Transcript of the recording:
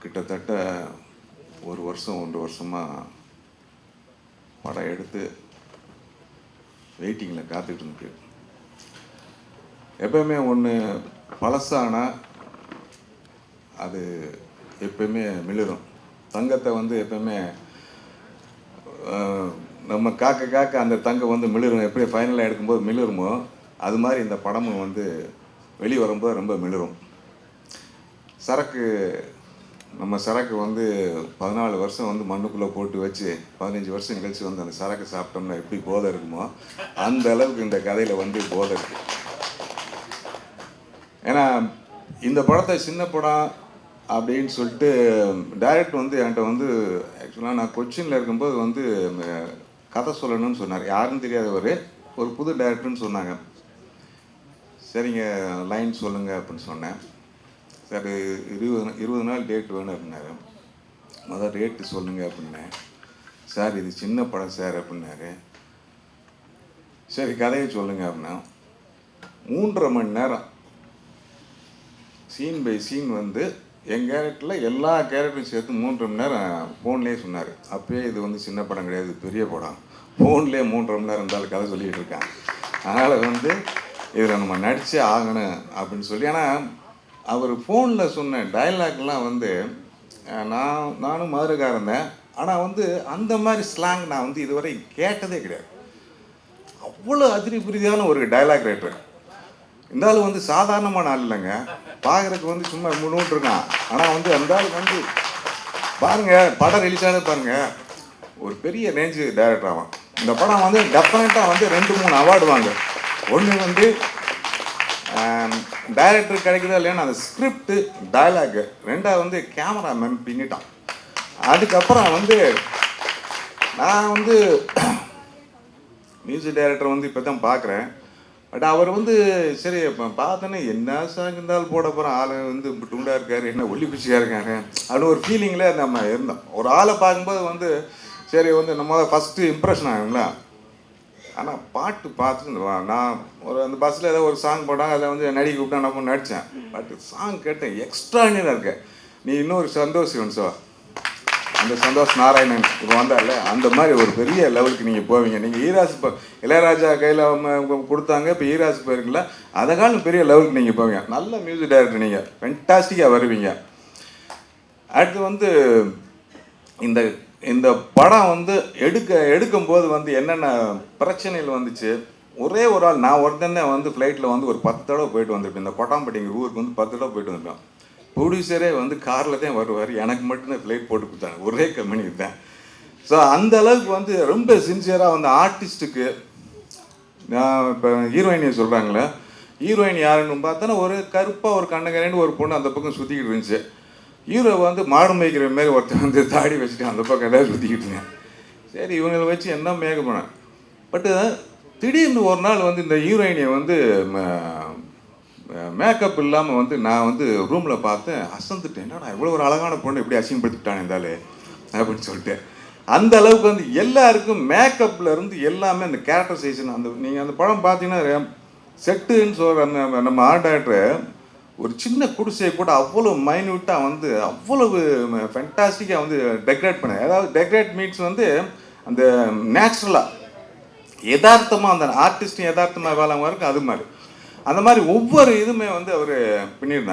கிட்டத்தட்ட ஒரு வருஷம் 1 வருஷமாக படம் எடுத்து வெயிட்டிங்கில் காத்துக்கிட்டு இருக்கு. எப்பயுமே ஒன்று பழசானா அது எப்பயுமே மிளிரும். தங்கத்தை வந்து எப்பயுமே நம்ம காக்க காக்க அந்த தங்கம் வந்து மிளிரும். எப்படி ஃபைனலாக எடுக்கும்போது மிளிருமோ அது மாதிரி இந்த படமும் வந்து வெளியே வரும்போது ரொம்ப மிளிரும். நம்ம சரக்கு வந்து 14 வருஷம் வந்து மண்ணுக்குள்ளே போட்டு வச்சு 15 வருஷம் கழிச்சு வந்து அந்த சரக்கு சாப்பிட்டோம்னா எப்படி போதை இருக்குமோ அந்த அளவுக்கு இந்த கதையில் வந்து போதை இருக்கு. ஏன்னா இந்த படத்தை சின்ன படம் அப்படின்னு சொல்லிட்டு டைரக்டர் வந்து என்கிட்ட வந்து ஆக்சுவலாக நான் கொச்சினில் இருக்கும்போது வந்து கதை சொல்லணும்னு சொன்னார். யாருன்னு தெரியாதவர், ஒரு புது டைரக்டர்னு சொன்னாங்க. சரிங்க லைன் சொல்லுங்கள் அப்படின்னு சொன்னேன். சார் 20 நாள் டேட் வேணும் அப்படின்னாரு. முதல் ரேட்டு சொல்லுங்கள் அப்படின்னேன். சார் இது சின்ன படம் சார் அப்படின்னாரு. சரி கதையை சொல்லுங்கள் அப்படின்னா 3.5 மணி நேரம் சீன் பை சீன் வந்து என் கேரக்டரில் எல்லா கேரக்டரும் சேர்த்து 3.5 மணி நேரம் ஃபோன்லேயே சொன்னார். அப்போயே இது வந்து சின்ன படம் கிடையாது, பெரிய படம். ஃபோன்லேயே 3.5 மணி நேரம் இருந்தாலும் கதை சொல்லிகிட்டு இருக்கான். அதனால் வந்து இதில் நம்ம நடிச்சே ஆகணும் அப்படின்னு சொல்லி, ஏன்னா அவர் ஃபோனில் சொன்ன டைலாக்லாம் வந்து நானும் மதுரைக்காரன் தான். ஆனால் வந்து அந்த மாதிரி ஸ்லாங் நான் வந்து இதுவரை கேட்டதே கிடையாது. அவ்வளோ அதிரிபுரிதியான ஒரு டைலாக் ரைட்டர். இந்த ஆள் வந்து சாதாரணமான ஆள் இல்லைங்க. பார்க்குறதுக்கு வந்து சும்மா முன்னூட்டு இருக்கான். ஆனால் வந்து அந்த ஆள் வந்து பாருங்கள், படம் ரிலீஸ் ஆகுது பாருங்கள், ஒரு பெரிய ரேஞ்சு டைரக்டர் ஆகும். இந்த படம் வந்து டெஃபினட்டாக வந்து 2-3 அவார்டு வாங்க. ஒன்று வந்து டைரக்டர் கிடைக்கிறதா இல்லையான்னு அந்த ஸ்கிரிப்டு டைலாகு, ரெண்டாவது வந்து கேமராமேன் பின்னிட்டான். அதுக்கப்புறம் வந்து நான் வந்து மியூசிக் டைரக்டர் வந்து இப்போ தான் பார்க்குறேன். பட் அவர் வந்து சரி இப்போ பார்த்தோன்னே என்ன சாங் இருந்தாலும் போட போகிறோம், ஆள் வந்து டுண்டாக இருக்கார், என்ன ஒல்லி பிச்சியாக இருக்காங்க அப்படின்னு ஒரு ஃபீலிங்கில் நம்ம இருந்தோம். ஒரு ஆளை பார்க்கும்போது வந்து சரி வந்து நம்ம ஃபஸ்ட்டு இம்ப்ரெஷன் ஆகுங்களா. ஆனால் பாட்டு பார்த்துட்டு நான் அந்த பஸ்ஸில் ஏதோ ஒரு சாங் போட்டாங்க, அதில் வந்து நடிக்க கூப்பிட்டா நம்ம நடித்தேன். பட் சாங் கேட்டேன், எக்ஸ்ட்ரானியராக இருக்கேன். நீ இன்னொரு சந்தோஷ் ஸோ அந்த சந்தோஷ் நாராயணன் இப்போ வந்தார்ல, அந்த மாதிரி ஒரு பெரிய லெவலுக்கு நீங்கள் போவீங்க. நீங்கள் ஈராஸ் இப்போ இளையராஜா கையில் கொடுத்தாங்க, இப்போ ஈராஸ் போயிருக்குல்ல, அதை காலம் பெரிய லெவலுக்கு நீங்கள் போவீங்க. நல்ல மியூசிக் டைரக்டர், நீங்கள் ஃபென்டாஸ்டிக்காக வருவீங்க. அடுத்து வந்து இந்த இந்த படம் வந்து எடுக்கும்போது வந்து என்னென்ன பிரச்சனைகள் வந்துச்சு. ஒரே ஒரு ஆள், நான் ஒருத்தனே வந்து ஃப்ளைட்டில் வந்து ஒரு 10 தடவை போயிட்டு வந்திருப்பேன். இந்த கொட்டாம்பட்டிங்கிற ஊருக்கு வந்து 10 தடவை போயிட்டு வந்திருப்பேன். ப்ரொடியூசரே வந்து காரில் தான் வருவார், எனக்கு மட்டும்தான் ஃப்ளைட் போட்டு கொடுத்தாங்க. ஒரே கம்பெனி தான். ஸோ அந்த அளவுக்கு வந்து ரொம்ப சின்சியராக வந்து ஆர்டிஸ்ட்டுக்கு. நான் இப்போ ஹீரோயினியை சொல்கிறாங்களே, ஹீரோயின் யாருன்னு பார்த்தோன்னா ஒரு கருப்பாக ஒரு கண்ணகரேன்னு ஒரு பொண்ணு அந்த பக்கம் சுற்றிக்கிட்டு இருந்துச்சு. ஹீரோ வந்து மாடு மேய்க்கிற மாரி ஒருத்தர் வந்து தாடி வச்சுட்டு அந்த பக்கம் எதாவது சுற்றிக்கிட்டு இருந்தேன். சரி இவங்களை வச்சு என்ன மேக போனேன். பட்டு திடீர்னு ஒரு நாள் வந்து இந்த ஹீரோயினியை வந்து மேக்கப் இல்லாமல் வந்து நான் வந்து ரூமில் பார்த்தேன், அசந்துட்டேன். என்னடா இவ்வளோ ஒரு அழகான பொண்ணு எப்படி அசிங்கப்படுத்திட்டானே இருந்தாலே அப்படின்னு சொல்லிட்டு. அந்த அளவுக்கு வந்து எல்லாருக்கும் மேக்கப்பில் இருந்து எல்லாமே அந்த கேரக்டரைசேஷன். அந்த நீங்கள் அந்த படம் பார்த்தீங்கன்னா செட்டுன்னு சொல்கிற அந்த நம்ம ஆர்ட் டைரக்டர் ஒரு சின்ன குடிசையை கூட அவ்வளோ மைன்யூட்டாக வந்து அவ்வளவு ஃபென்டாஸ்டிக்காக வந்து டெக்கரேட் பண்ண. அதாவது டெக்கரேட் மீன்ஸ் வந்து அந்த நேச்சுரலாக யதார்த்தமாக அந்த ஆர்டிஸ்ட்டும் யதார்த்தமாக வேலை இருக்கும். அது மாதிரி அந்த மாதிரி ஒவ்வொரு இதுவுமே வந்து அவர் பண்ணியிருந்தாங்க.